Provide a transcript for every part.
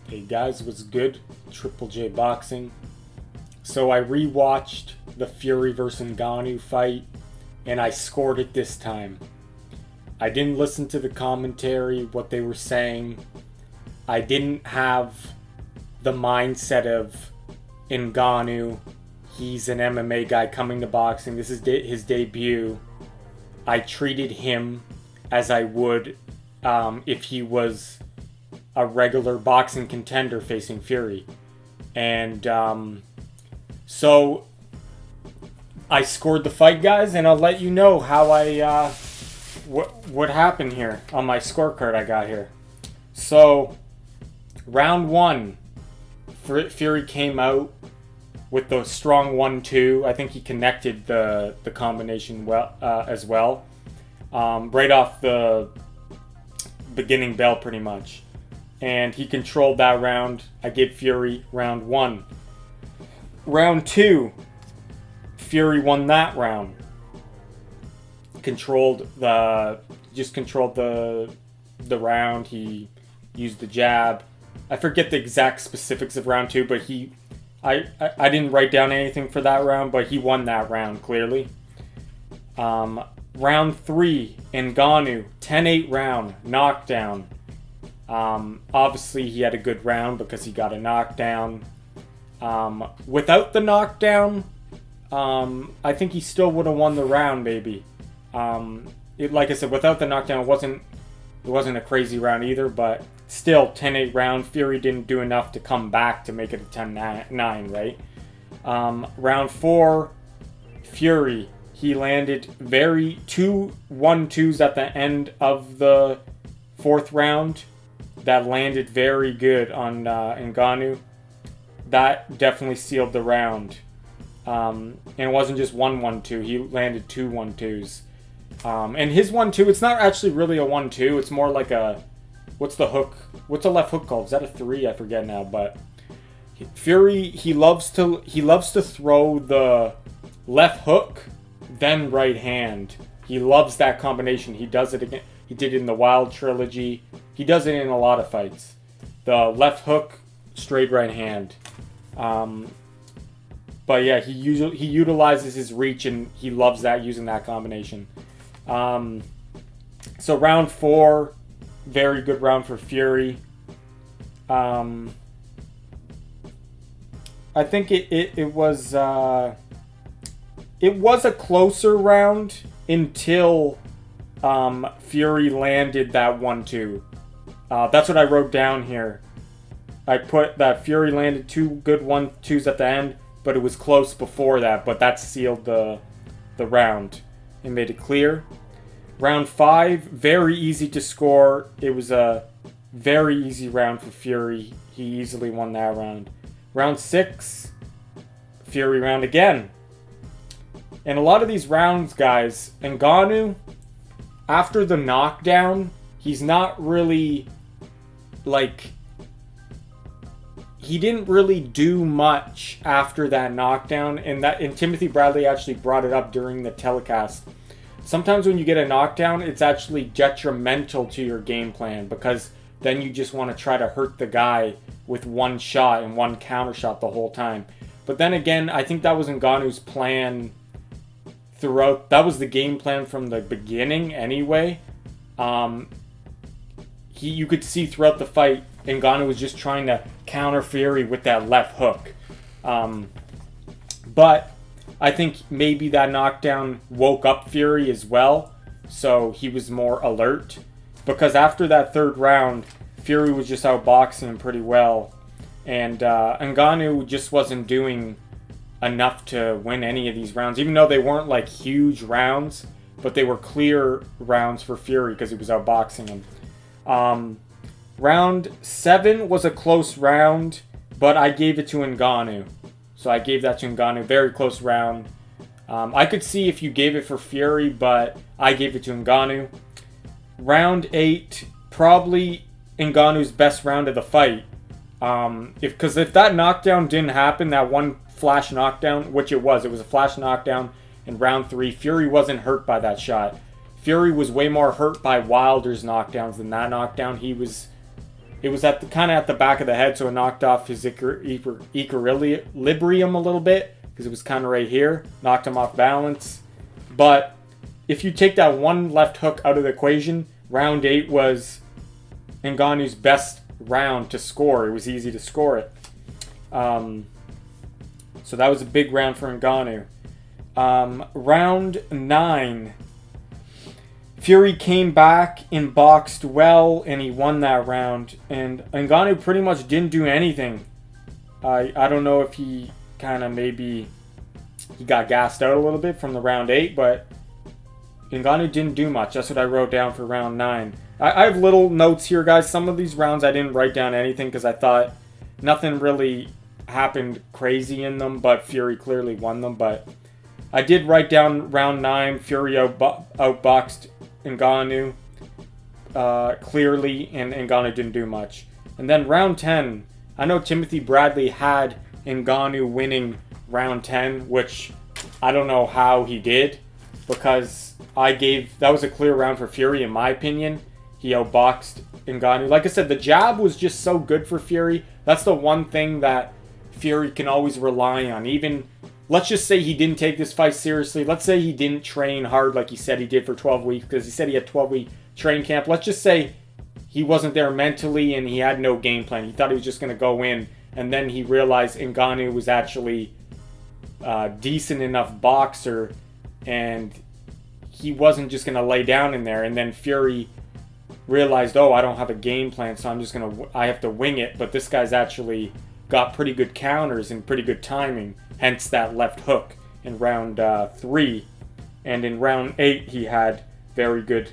Hey guys, what's good? Triple J Boxing. So I rewatched the Fury vs. Ngannou fight, and I scored it this time. I didn't listen to the commentary, what they were saying. I didn't have the mindset of Ngannou. He's an MMA guy coming to boxing. This is his debut. I treated him as I would if he was a regular boxing contender facing Fury. And so I scored the fight, guys, and I'll let you know how what happened here on my scorecard I got here. So round one, Fury came out with the strong 1-2. I think he connected the combination well as well. Right off the beginning bell, pretty much. And he controlled that round. I gave Fury round one. Round two, Fury won that round. Controlled the round. He used the jab. I forget the exact specifics of round two, but I didn't write down anything for that round, but he won that round clearly. Round three, Ngannou, 10-8 round, knockdown. Obviously he had a good round because he got a knockdown. Without the knockdown, I think he still would have won the round, maybe. Like I said, without the knockdown, it wasn't a crazy round either, but still 10-8 round. Fury didn't do enough to come back to make it a 10-9, right? Round four, Fury, he landed two 1-2s at the end of the fourth round that landed very good on Ngannou. That definitely sealed the round. And it wasn't just one 1-2. He landed two 1-2s. And his 1-2, it's not actually really a 1-2. It's more like a... What's the hook? What's a left hook called? Is that a 3? I forget now. But Fury, he loves to throw the left hook, then right hand. He loves that combination. He does it again. He did it in the Wild trilogy. He does it in a lot of fights. The left hook, straight right hand. But yeah, he utilizes his reach, and he loves that, using that combination. So round four, very good round for Fury. I think it was a closer round until Fury landed that 1-2. That's what I wrote down here. I put that Fury landed two good 1-2s at the end, but it was close before that. But that sealed the round and made it clear. Round five, very easy to score. It was a very easy round for Fury. He easily won that round. Round six, Fury round again. And a lot of these rounds, guys, Ngannou, after the knockdown, he's not really, he didn't really do much after that knockdown, and Timothy Bradley actually brought it up during the telecast. Sometimes when you get a knockdown, it's actually detrimental to your game plan, because then you just want to try to hurt the guy with one shot and one counter shot the whole time. But then again, I think that was Ngannou's plan throughout. That was the game plan from the beginning anyway. You could see throughout the fight, Ngannou was just trying to counter Fury with that left hook. But I think maybe that knockdown woke up Fury as well, so he was more alert. Because after that third round, Fury was just outboxing him pretty well. And Ngannou just wasn't doing enough to win any of these rounds, even though they weren't like huge rounds, but they were clear rounds for Fury because he was outboxing him. Round 7 was a close round, but I gave it to Ngannou. So I gave that to Ngannou. Very close round. I could see if you gave it for Fury, but I gave it to Ngannou. Round 8, probably Ngannou's best round of the fight. Because if that knockdown didn't happen, that one flash knockdown, which it was a flash knockdown in round 3, Fury wasn't hurt by that shot. Fury was way more hurt by Wilder's knockdowns than that knockdown. He was It was at the kind of at the back of the head, so it knocked off his equilibrium a little bit because it was kind of right here, knocked him off balance. But if you take that one left hook out of the equation, round 8 was Ngannou's best round to score. It was easy to score it. So that was a big round for Ngannou. Round 9, Fury came back and boxed well, and he won that round. And Ngannou pretty much didn't do anything. I don't know if he kind of maybe he got gassed out a little bit from the round 8, but Ngannou didn't do much. That's what I wrote down for round 9. I have little notes here, guys. Some of these rounds I didn't write down anything because I thought nothing really happened crazy in them, but Fury clearly won them. But I did write down round 9. Fury outboxed Ngannou clearly, and Ngannou didn't do much. And then round 10, I know Timothy Bradley had Ngannou winning round 10, which I don't know how he did, because that was a clear round for Fury in my opinion. He outboxed Ngannou. Like I said, the jab was just so good for Fury. That's the one thing that Fury can always rely on. Even, let's just say he didn't take this fight seriously. Let's say he didn't train hard like he said he did for 12 weeks, because he said he had 12-week train camp. Let's just say he wasn't there mentally and he had no game plan. He thought he was just going to go in, and then he realized Ngannou was actually a decent enough boxer, and he wasn't just going to lay down in there. And then Fury realized, oh, I don't have a game plan, so I have to wing it. But this guy's actually got pretty good counters and pretty good timing, hence that left hook in round 3. And in round 8, he had very good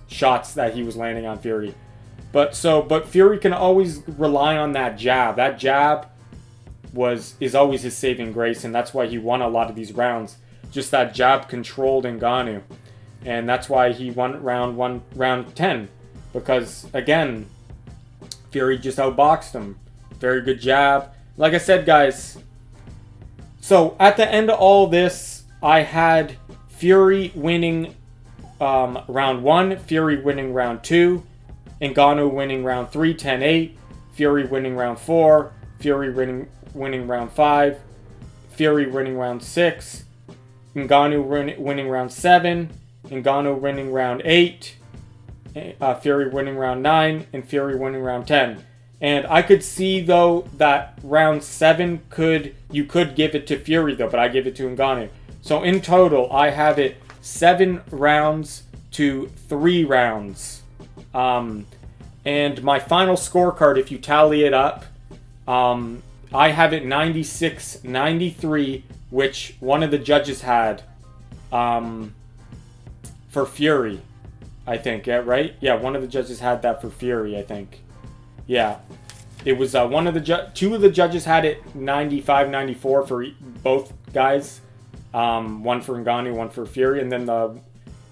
shots that he was landing on Fury. But Fury can always rely on that jab. That jab is always his saving grace, and that's why he won a lot of these rounds. Just that jab controlled Ngannou. And that's why he won round 10. Because, again, Fury just outboxed him. Very good jab. Like I said, guys, so at the end of all this, I had Fury winning round 1, Fury winning round 2, Ngannou winning round 3, 10-8, Fury winning round 4, Fury winning round 5, Fury winning round 6, Ngannou winning round 7, Ngannou winning round 8, Fury winning round 9, and Fury winning round 10. And I could see, though, that round 7 you could give it to Fury, though, but I give it to Ngannou. So in total, I have it 7 rounds to 3 rounds. And my final scorecard, if you tally it up, I have it 96-93, which one of the judges had for Fury, I think. Yeah, right? Yeah, one of the judges had that for Fury, I think. Yeah. It was two of the judges had it 95-94 for both guys. One for Ngannou, one for Fury, and then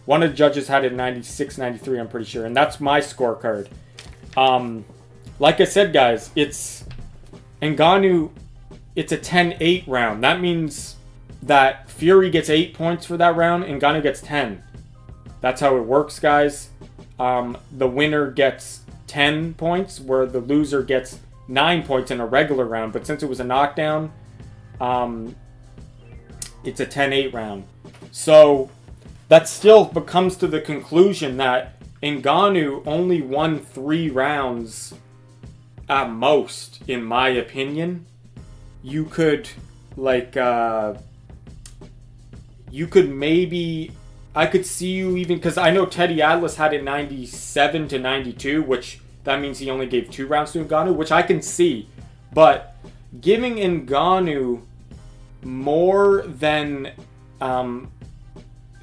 one of the judges had it 96-93, I'm pretty sure. And that's my scorecard. Like I said, guys, it's Ngannou, it's a 10-8 round. That means that Fury gets 8 points for that round, and Ngannou gets 10. That's how it works, guys. The winner gets 10 points, where the loser gets 9 points in a regular round. But since it was a knockdown, it's a 10-8 round. So that still comes to the conclusion that Ngannou only won 3 rounds at most, in my opinion. You could, I could see you even, because I know Teddy Atlas had it 97-92, which that means he only gave 2 rounds to Ngannou, which I can see. But giving Ngannou more than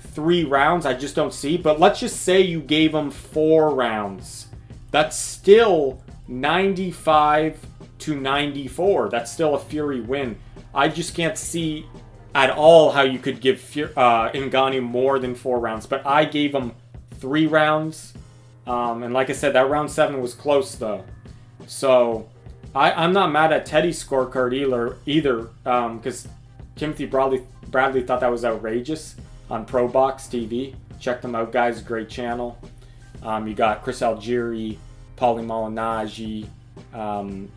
3 rounds, I just don't see. But let's just say you gave him 4 rounds. That's still 95-94. That's still a Fury win. I just can't see at all how you could give Ngannou more than 4 rounds. But I gave him 3 rounds. And like I said, that round 7 was close, though. So I'm not mad at Teddy's scorecard either, because Timothy Bradley thought that was outrageous on Pro Box TV. Check them out, guys. Great channel. You got Chris Algieri, Paulie Malignaggi,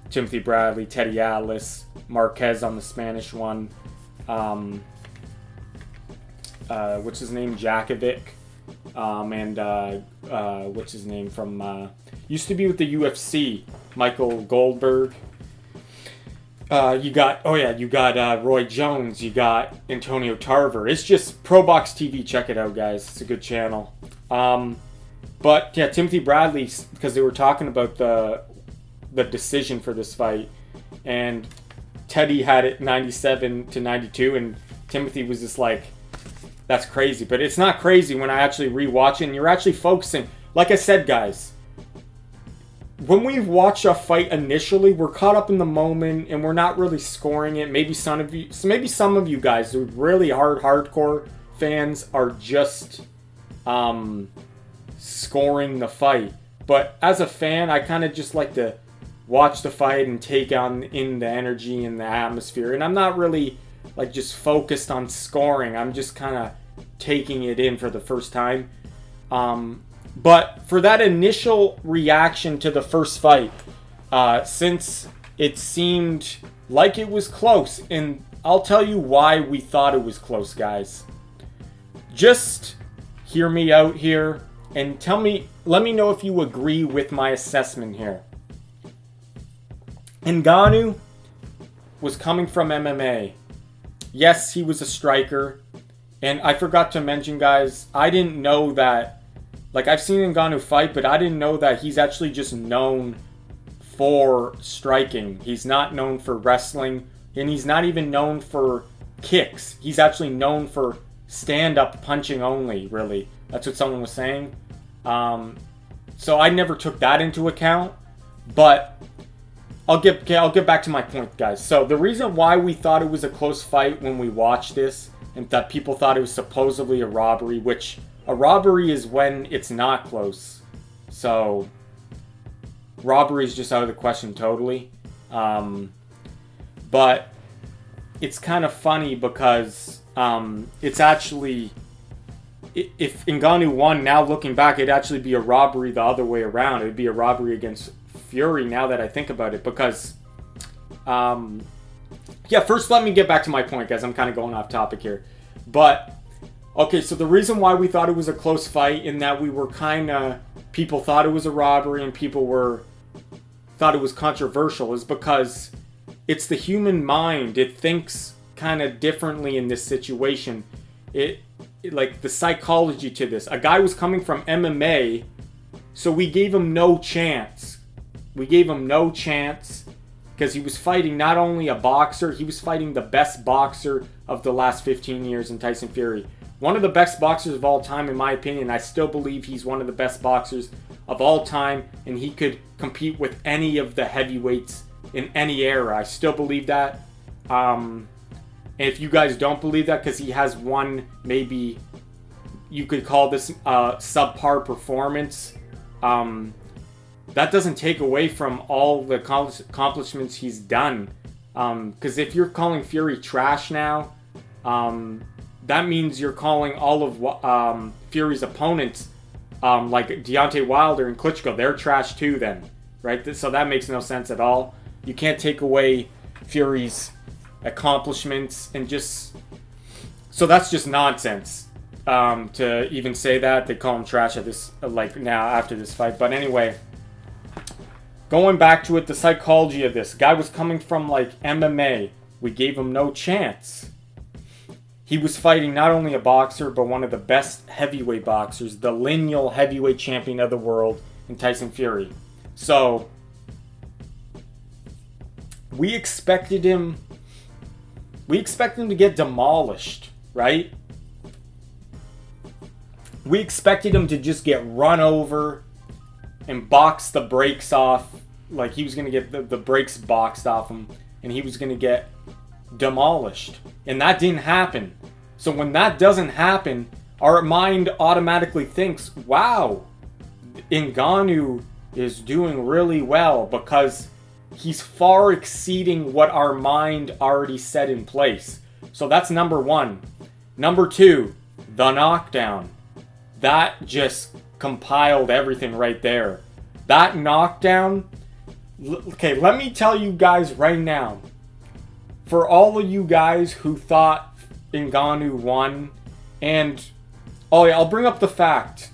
Timothy Bradley, Teddy Atlas, Marquez on the Spanish one, what's his name, Jakovic, and what's his name from, used to be with the UFC, Michael Goldberg. You got Roy Jones, you got Antonio Tarver. It's just Pro Box TV. Check it out, guys. It's a good channel. But yeah, Timothy Bradley, because they were talking about the decision for this fight, and Teddy had it 97-92, and Timothy was just like, that's crazy. But it's not crazy when I actually rewatch it, and you're actually focusing. Like I said, guys, when we watch a fight initially, we're caught up in the moment and we're not really scoring it. Maybe some of you guys who are really hardcore fans are just scoring the fight. But as a fan, I kind of just like to watch the fight and take in the energy and the atmosphere. And I'm not really like just focused on scoring. I'm just kind of taking it in for the first time. But for that initial reaction to the first fight, since it seemed like it was close, and I'll tell you why we thought it was close, guys. Just hear me out here and let me know if you agree with my assessment here. Ngannou was coming from MMA. Yes, he was a striker. And I forgot to mention, guys, I didn't know that. Like, I've seen Ngannou fight, but I didn't know that he's actually just known for striking. He's not known for wrestling, and he's not even known for kicks. He's actually known for stand-up punching only, really. That's what someone was saying. So I never took that into account, but I'll get back to my point, guys. So the reason why we thought it was a close fight when we watched this, and that people thought it was supposedly a robbery, which a robbery is when it's not close. So robbery is just out of the question totally. But it's kind of funny because it's actually, if Ngannou won, now looking back, it'd actually be a robbery the other way around. It'd be a robbery against Fury now that I think about it, because first let me get back to my point, guys. I'm kind of going off topic here. But okay, so the reason why we thought it was a close fight, in that we were people thought it was a robbery and people thought it was controversial, is because it's the human mind. It thinks kind of differently in this situation. It like the psychology to this. A guy was coming from MMA, so we gave him no chance. Because he was fighting not only a boxer, he was fighting the best boxer of the last 15 years in Tyson Fury. One of the best boxers of all time, in my opinion. I still believe he's one of the best boxers of all time, and he could compete with any of the heavyweights in any era. I still believe that. And if you guys don't believe that, because he has one, maybe you could call this subpar performance, that doesn't take away from all the accomplishments he's done. Because if you're calling Fury trash now, that means you're calling all of Fury's opponents, like Deontay Wilder and Klitschko, they're trash too then, right? So that makes no sense at all. You can't take away Fury's accomplishments and just... So that's just nonsense, to even say that. They call him trash at this, like now after this fight. But anyway, going back to it, the psychology of this. Guy was coming from like MMA. We gave him no chance. He was fighting not only a boxer, but one of the best heavyweight boxers, the lineal heavyweight champion of the world in Tyson Fury. So we expected him to get demolished, right? We expected him to just get run over and box the brakes off. Like he was going to get the brakes boxed off him, and he was going to get demolished. And that didn't happen. So when that doesn't happen, our mind automatically thinks, wow, Ngannou is doing really well, because he's far exceeding what our mind already set in place. So that's number one. Number two, the knockdown. That just compiled everything right there. That knockdown. Okay, let me tell you guys right now. For all of you guys who thought Ngannou won, and oh yeah, I'll bring up the fact.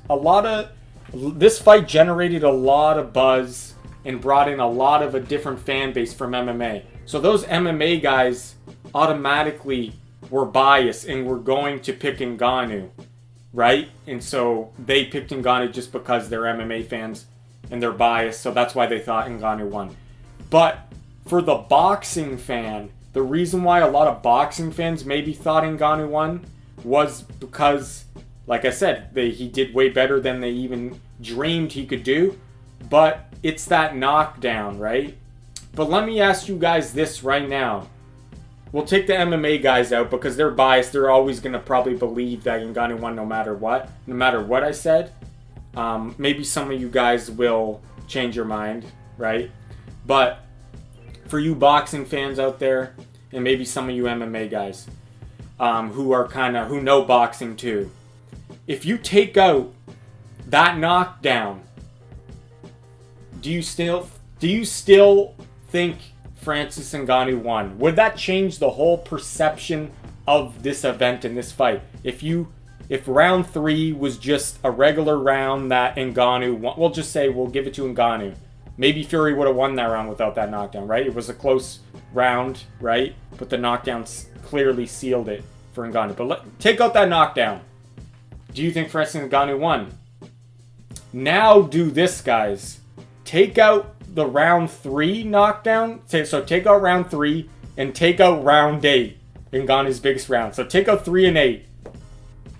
This fight generated a lot of buzz and brought in a lot of a different fan base from MMA. So those MMA guys automatically were biased and were going to pick Ngannou, right? And so they picked Ngannou just because they're MMA fans and they're biased, so that's why they thought Ngannou won. But for the boxing fan, the reason why a lot of boxing fans maybe thought Ngannou won was because, like I said, he did way better than they even dreamed he could do. But it's that knockdown, right? But let me ask you guys this right now. We'll take the MMA guys out because they're biased. They're always going to probably believe that Ngannou won no matter what. No matter what I said. Maybe some of you guys will change your mind, right? But for you boxing fans out there, and maybe some of you MMA guys who know boxing too, if you take out that knockdown, do you still think Francis Ngannou won? Would that change the whole perception of this event and this fight? If round 3 was just a regular round that Ngannou won, we'll just say we'll give it to Ngannou. Maybe Fury would have won that round without that knockdown, right? It was a close round, right? But the knockdown clearly sealed it for Ngannou. But take out that knockdown. Do you think Francis Ngannou won? Now do this, guys. Take out the round 3 knockdown. So take out round 3 and take out round 8. Ngannou's biggest round. So take out 3 and 8.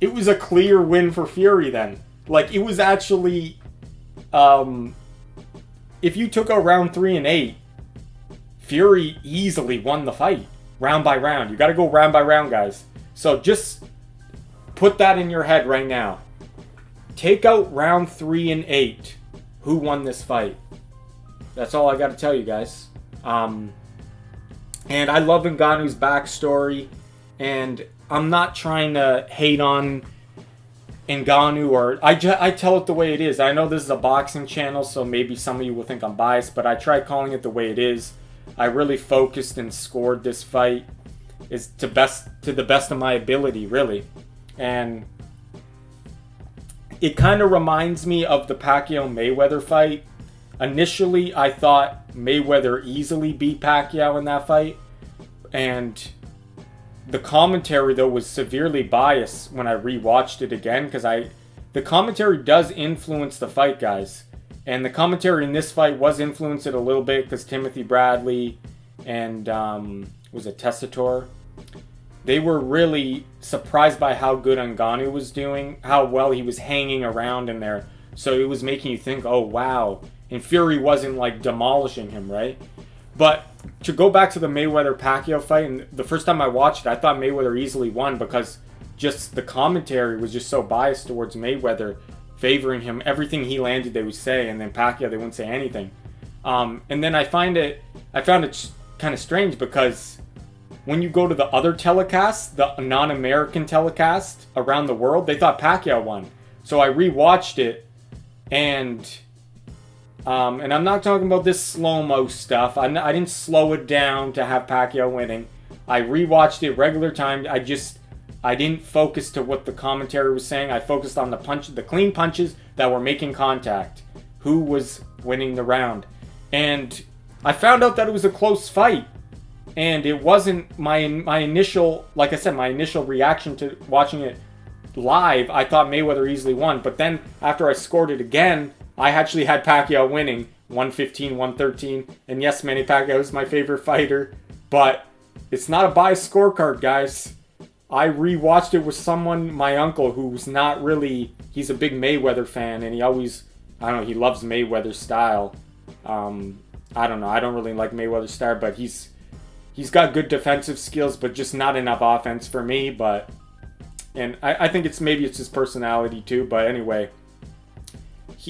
It was a clear win for Fury then. Like, it was actually... if you took out round 3 and 8, Fury easily won the fight. Round by round. You got to go round by round, guys. So just put that in your head right now. Take out round 3 and 8. Who won this fight? That's all I got to tell you guys. And I love Ngannou's backstory. And I'm not trying to hate on Ngannou, or I tell it the way it is. I know this is a boxing channel, so maybe some of you will think I'm biased, but I try calling it the way it is. I really focused and scored this fight to the best of my ability, really. And it kind of reminds me of the Pacquiao-Mayweather fight. Initially, I thought Mayweather easily beat Pacquiao in that fight. And the commentary, though, was severely biased when I rewatched it again. Because the commentary does influence the fight, guys. And the commentary in this fight was influenced a little bit because Timothy Bradley and, was it Tessitore? They were really surprised by how good Ngannou was doing, how well he was hanging around in there. So it was making you think, oh, wow. And Fury wasn't, like, demolishing him, right? But to go back to the Mayweather-Pacquiao fight, and the first time I watched it, I thought Mayweather easily won because just the commentary was just so biased towards Mayweather, favoring him. Everything he landed, they would say, and then Pacquiao, they wouldn't say anything. And then I found it kind of strange because when you go to the other telecasts, the non-American telecast around the world, they thought Pacquiao won. So I rewatched it, and I'm not talking about this slow-mo stuff. I didn't slow it down to have Pacquiao winning. I rewatched it regular time. I didn't focus to what the commentary was saying. I focused on the clean punches that were making contact. Who was winning the round. And I found out that it was a close fight. And it wasn't my initial, like I said, my initial reaction to watching it live. I thought Mayweather easily won. But then after I scored it again, I actually had Pacquiao winning 115-113. And yes, Manny Pacquiao is my favorite fighter. But it's not a biased scorecard, guys. I rewatched it with someone, my uncle, who's not really... He's a big Mayweather fan, and he always... I don't know, he loves Mayweather's style. I don't know, I don't really like Mayweather's style, but he's got good defensive skills, but just not enough offense for me, but... And I think maybe it's his personality, too, but anyway...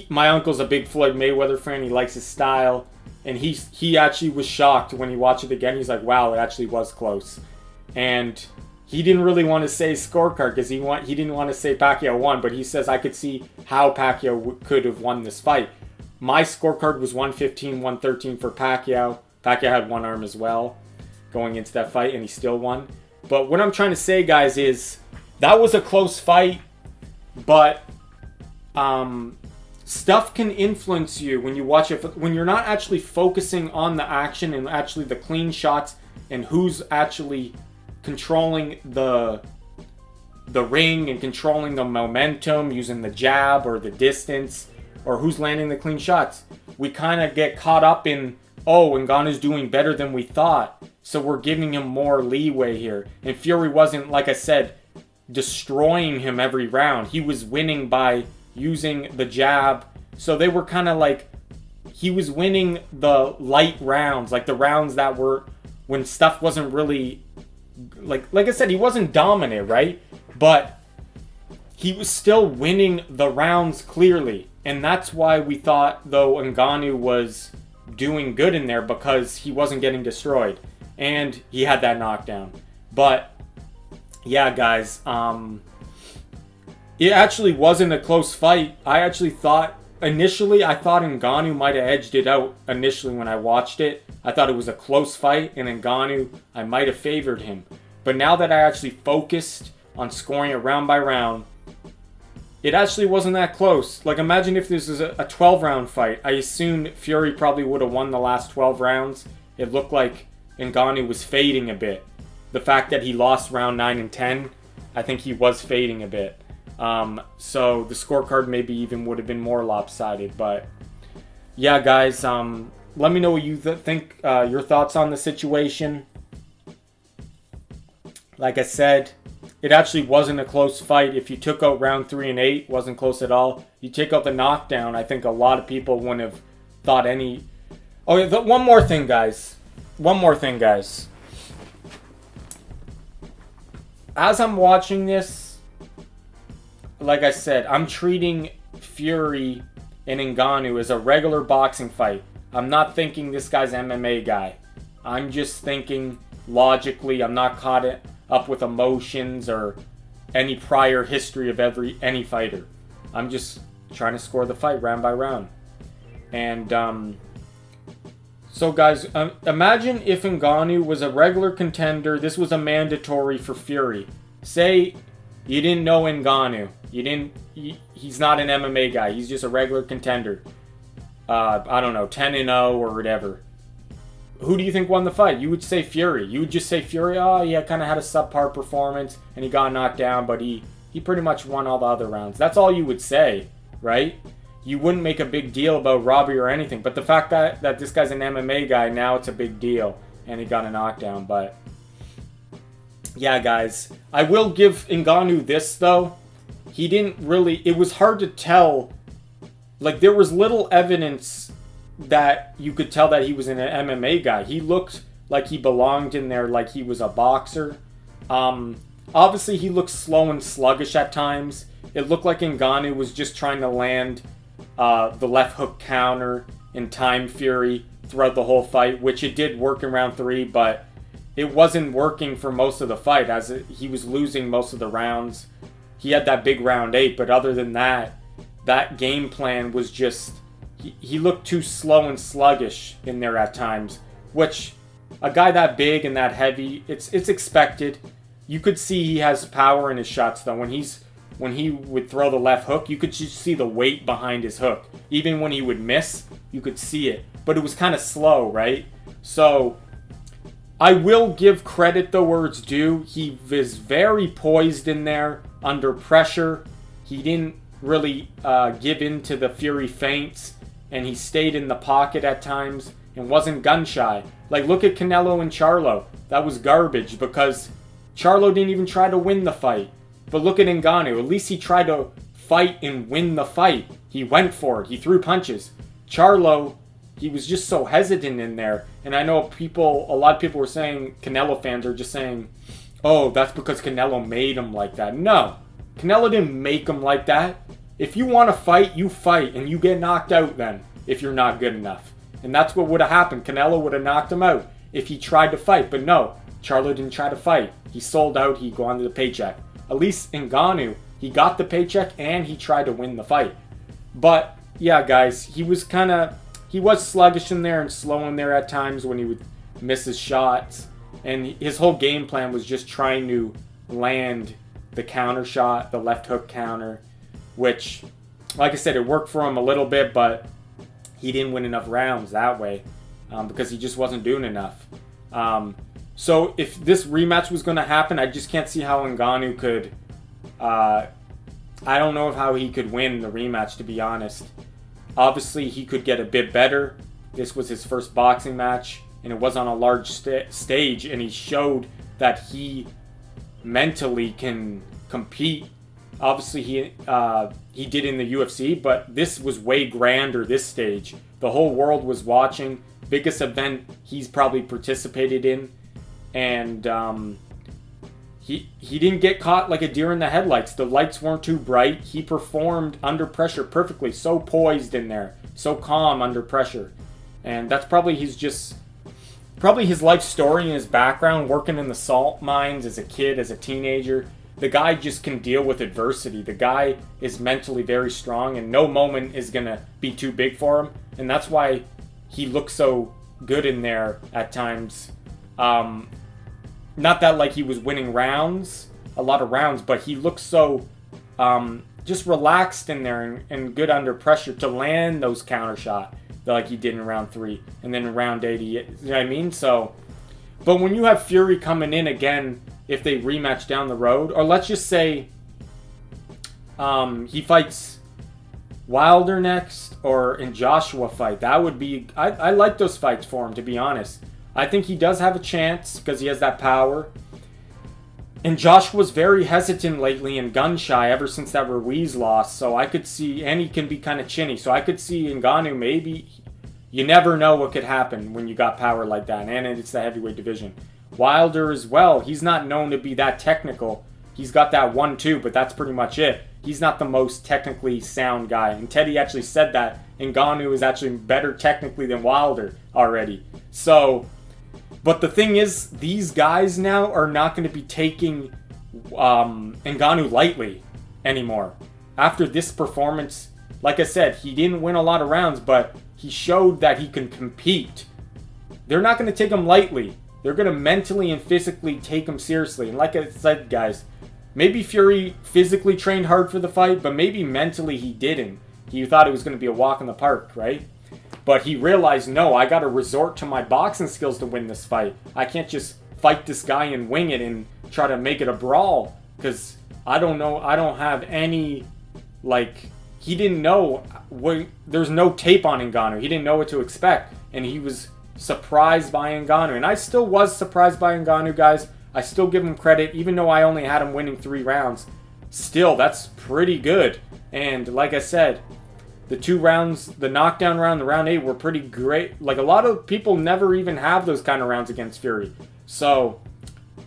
My uncle's a big Floyd Mayweather fan, he likes his style, and he actually was shocked when he watched it again. He's like, wow, it actually was close. And... He didn't really want to say scorecard because he didn't want to say Pacquiao won, but he says I could see how Pacquiao could have won this fight. My scorecard was 115, 113 for Pacquiao. Pacquiao had one arm as well going into that fight, and he still won. But what I'm trying to say, guys, is that was a close fight, but stuff can influence you when you watch it. When you're not actually focusing on the action and actually the clean shots and who's actually controlling the ring and controlling the momentum using the jab or the distance or who's landing the clean shots. We kind of get caught up in, oh, Ngannou's doing better than we thought, so we're giving him more leeway here. And Fury wasn't, like I said, destroying him every round. He was winning by using the jab. So they were kind of like, he was winning the light rounds, like the rounds that were when stuff wasn't really, like I said, he wasn't dominant, right? But he was still winning the rounds clearly. And that's why we thought, though, Ngannou was doing good in there, because he wasn't getting destroyed. And he had that knockdown. But yeah, guys, it actually wasn't a close fight. I actually thought, initially, I thought Ngannou might have edged it out initially when I watched it. I thought it was a close fight, and Ngannou, I might have favored him. But now that I actually focused on scoring it round by round, it actually wasn't that close. Like, imagine if this was a 12-round fight. I assumed Fury probably would have won the last 12 rounds. It looked like Ngannou was fading a bit. The fact that he lost round 9 and 10, I think he was fading a bit. So the scorecard maybe even would have been more lopsided. But yeah, guys, let me know what you think, your thoughts on the situation. Like I said, it actually wasn't a close fight. If you took out round 3 and 8, it wasn't close at all. You take out the knockdown, I think a lot of people wouldn't have thought any... Oh, yeah, one more thing, guys. As I'm watching this, like I said, I'm treating Fury and Ngannou as a regular boxing fight. I'm not thinking this guy's MMA guy. I'm just thinking logically. I'm not caught up with emotions or any prior history of any fighter. I'm just trying to score the fight round by round. And so guys, imagine if Ngannou was a regular contender. This was a mandatory for Fury. Say you didn't know Ngannou. He's not an MMA guy. He's just a regular contender. I don't know, 10-0 or whatever. Who do you think won the fight? You would say Fury. You would just say Fury, oh, yeah, kind of had a subpar performance, and he got knocked down, but he pretty much won all the other rounds. That's all you would say, right? You wouldn't make a big deal about Robbie or anything. But the fact that this guy's an MMA guy, now it's a big deal, and he got a knockdown. But yeah, guys, I will give Ngannou this, though. He didn't really... It was hard to tell. Like, there was little evidence that you could tell that he was an MMA guy. He looked like he belonged in there, like he was a boxer. Obviously, he looked slow and sluggish at times. It looked like Ngannou was just trying to land the left hook counter and time Fury throughout the whole fight, which it did work in round 3, but it wasn't working for most of the fight, as he was losing most of the rounds. He had that big round 8, but other than that, that game plan was just... He looked too slow and sluggish in there at times, which a guy that big and that heavy, it's expected. You could see he has power in his shots, though. When he would throw the left hook, you could just see the weight behind his hook. Even when he would miss, you could see it, but it was kind of slow, right? So I will give credit though where it's due. He was very poised in there under pressure. He didn't really give in to the Fury feints, and he stayed in the pocket at times and wasn't gun shy. Like, look at Canelo and Charlo. That was garbage because Charlo didn't even try to win the fight. But look at Ngannou. At least he tried to fight and win the fight. He went for it. He threw punches. Charlo, he was just so hesitant in there. And I know a lot of people were saying, Canelo fans are just saying, oh, that's because Canelo made him like that. No, Canelo didn't make him like that. If you want to fight, you fight, and you get knocked out then, if you're not good enough. And that's what would have happened. Canelo would have knocked him out if he tried to fight. But no, Charlo didn't try to fight. He sold out, he got to the paycheck. At least Ngannou, he got the paycheck and he tried to win the fight. But yeah, guys, he was sluggish in there and slow in there at times when he would miss his shots. And his whole game plan was just trying to land the counter shot, the left hook counter, which, like I said, it worked for him a little bit, but he didn't win enough rounds that way because he just wasn't doing enough. So if this rematch was going to happen, I just can't see how Ngannou could... I don't know how he could win the rematch, to be honest. Obviously, he could get a bit better. This was his first boxing match, and it was on a large stage, and he showed that he mentally can compete. Obviously, he did in the UFC, but this was way grander, this stage. The whole world was watching. Biggest event he's probably participated in. And he didn't get caught like a deer in the headlights. The lights weren't too bright. He performed under pressure perfectly. So poised in there. So calm under pressure. And that's probably his life story and his background, working in the salt mines as a kid, as a teenager. The guy just can deal with adversity. The guy is mentally very strong, and no moment is going to be too big for him. And that's why he looks so good in there at times. Not that like he was winning a lot of rounds, but he looks so just relaxed in there and good under pressure to land those counter shot like he did in round 3 and then in round 80. You know what I mean? So, but when you have Fury coming in again, if they rematch down the road, or let's just say he fights Wilder next or in Joshua fight, that would be... I like those fights for him, to be honest. I think he does have a chance because he has that power. And Joshua's very hesitant lately and gun shy ever since that Ruiz loss. So I could see, and he can be kind of chinny. So I could see Ngannou maybe. You never know what could happen when you got power like that. And it's the heavyweight division. Wilder as well. He's not known to be that technical. He's got that 1-2, but that's pretty much it. He's not the most technically sound guy. And Teddy actually said that Ngannou is actually better technically than Wilder already. So... But the thing is, these guys now are not going to be taking Ngannou lightly anymore. After this performance, like I said, he didn't win a lot of rounds, but he showed that he can compete. They're not going to take him lightly. They're going to mentally and physically take him seriously. And like I said, guys, maybe Fury physically trained hard for the fight, but maybe mentally he didn't. He thought it was going to be a walk in the park, right? But he realized, no, I got to resort to my boxing skills to win this fight. I can't just fight this guy and wing it and try to make it a brawl. Because I don't know, I don't have any, he didn't know, there's no tape on Ngannou. He didn't know what to expect. And he was surprised by Ngannou. And I still was surprised by Ngannou, guys. I still give him credit, even though I only had him winning 3 rounds. Still, that's pretty good. And like I said... The 2 rounds, the knockdown round, the round 8 were pretty great. Like, a lot of people never even have those kind of rounds against Fury. So,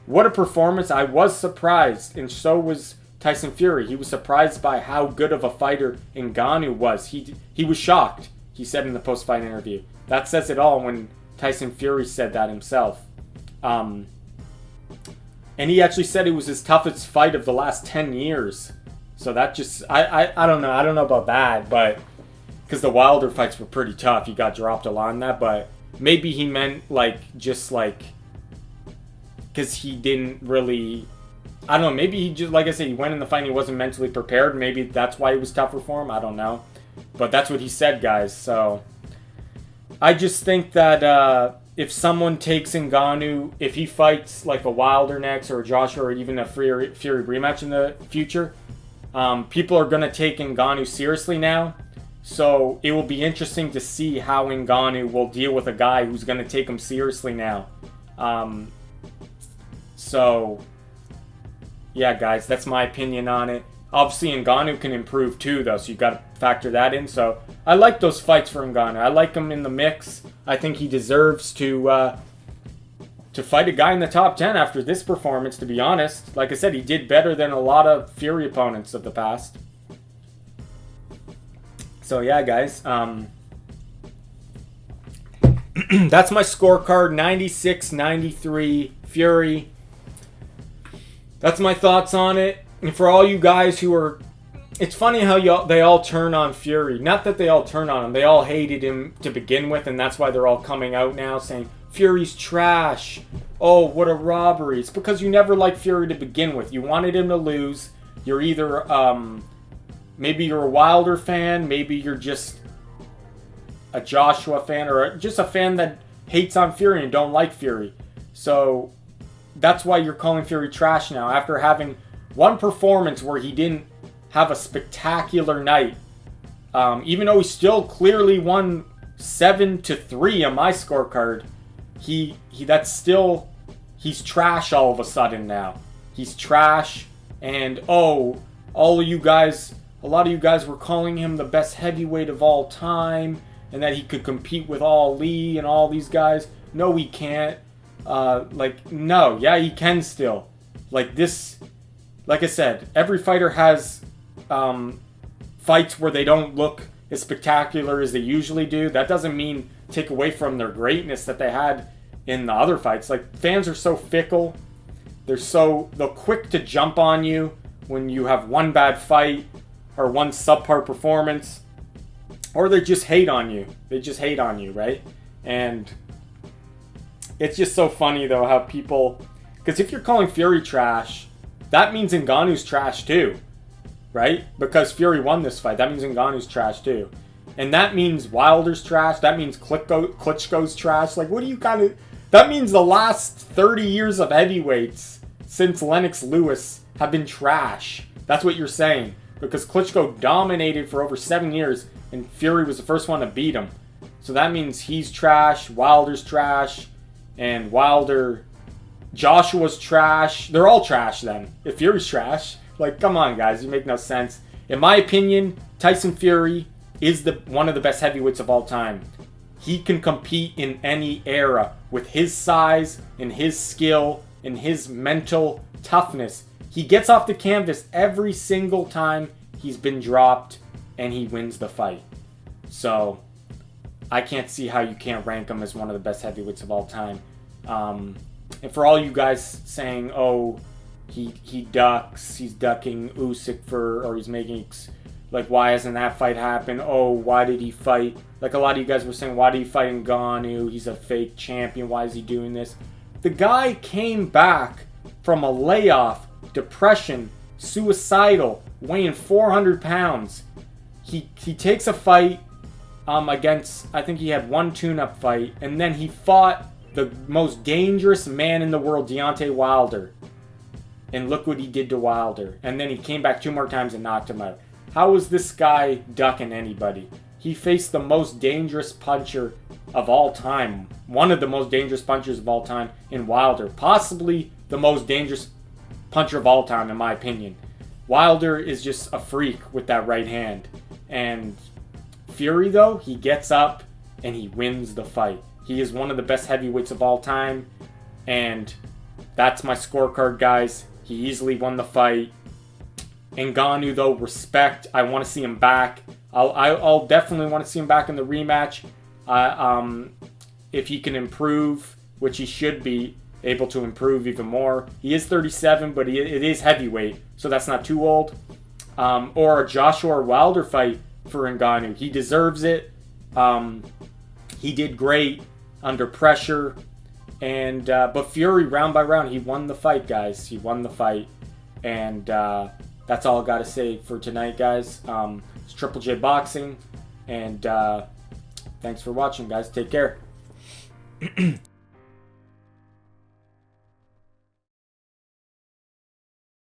what a performance. I was surprised, and so was Tyson Fury. He was surprised by how good of a fighter Ngannou was. He was shocked, he said in the post-fight interview. That says it all when Tyson Fury said that himself. And he actually said it was his toughest fight of the last 10 years. So that just, I don't know. I don't know about that, but... Because the Wilder fights were pretty tough. He got dropped a lot on that, but maybe he meant, because he didn't really... I don't know, maybe he just, like I said, he went in the fight and he wasn't mentally prepared. Maybe that's why it was tougher for him. I don't know. But that's what he said, guys. So, I just think that if someone takes Ngannou, if he fights like a Wilder next or a Joshua or even a Fury rematch in the future, people are going to take Ngannou seriously now. So it will be interesting to see how Ngannou will deal with a guy who's going to take him seriously now. So, yeah, guys, that's my opinion on it. Obviously, Ngannou can improve too, though, so you've got to factor that in. So I like those fights for Ngannou. I like him in the mix. I think he deserves to fight a guy in the top 10 after this performance, to be honest. Like I said, he did better than a lot of Fury opponents of the past. So yeah, guys, that's my scorecard, 96-93 Fury. That's my thoughts on it. And for all you guys who are it's funny how they all turn on Fury. Not that they all turn on him. They all hated him to begin with, and that's why they're all coming out now saying, Fury's trash. Oh, what a robbery. It's because you never liked Fury to begin with. You wanted him to lose. You're either, maybe you're a Wilder fan, maybe you're just a Joshua fan, or just a fan that hates on Fury and don't like Fury. So that's why you're calling Fury trash now, after having one performance where he didn't have a spectacular night. Even though he still clearly won 7-3 on my scorecard, he's trash all of a sudden now. He's trash, and a lot of you guys were calling him the best heavyweight of all time, and that he could compete with Ali and all these guys. No, he can't. No, yeah, he can still. Like I said, every fighter has fights where they don't look as spectacular as they usually do. That doesn't mean take away from their greatness that they had in the other fights. Like, fans are so fickle. They're quick to jump on you when you have one bad fight or one subpar performance, or they just hate on you. They just hate on you, right? And it's just so funny though how people, because if you're calling Fury trash, that means Ngannou's trash too, right? Because Fury won this fight. That means Ngannou's trash too. And that means Wilder's trash. That means Klitschko's trash. Like, what do you kind of... That means the last 30 years of heavyweights since Lennox Lewis have been trash. That's what you're saying. Because Klitschko dominated for over 7 years and Fury was the first one to beat him. So that means he's trash, Wilder's trash, and Joshua's trash. They're all trash then. If Fury's trash, like, come on, guys, you make no sense. In my opinion, Tyson Fury is one of the best heavyweights of all time. He can compete in any era with his size and his skill and his mental toughness. He gets off the canvas every single time he's been dropped and he wins the fight. So I can't see how you can't rank him as one of the best heavyweights of all time. And for all you guys saying, oh, he ducks, he's ducking Usyk or he's making, like, why hasn't that fight happened? Oh, why did he fight? Like, a lot of you guys were saying, why did he fight Ngannou? He's a fake champion. Why is he doing this? The guy came back from a layoff, depression, suicidal, weighing 400 pounds. He takes a fight against, I think he had one tune-up fight, and then he fought the most dangerous man in the world, Deontay Wilder. And look what he did to Wilder. And then he came back 2 more times and knocked him out. How is this guy ducking anybody? He faced the most dangerous puncher of all time. One of the most dangerous punchers of all time in Wilder. Possibly the most dangerous puncher of all time, in my opinion. Wilder is just a freak with that right hand. And Fury, though, he gets up and he wins the fight. He is one of the best heavyweights of all time. And that's my scorecard, guys. He easily won the fight. Ngannou, though, respect. I want to see him back. I'll definitely want to see him back in the rematch. If he can improve, which he should be able to improve even more. He is 37, but it is heavyweight, so that's not too old. Or a Joshua or Wilder fight for Ngannou. He deserves it. He did great under pressure. And but Fury, round by round, he won the fight, guys. He won the fight. And that's all I got to say for tonight, guys. It's Triple J Boxing. And thanks for watching, guys. Take care.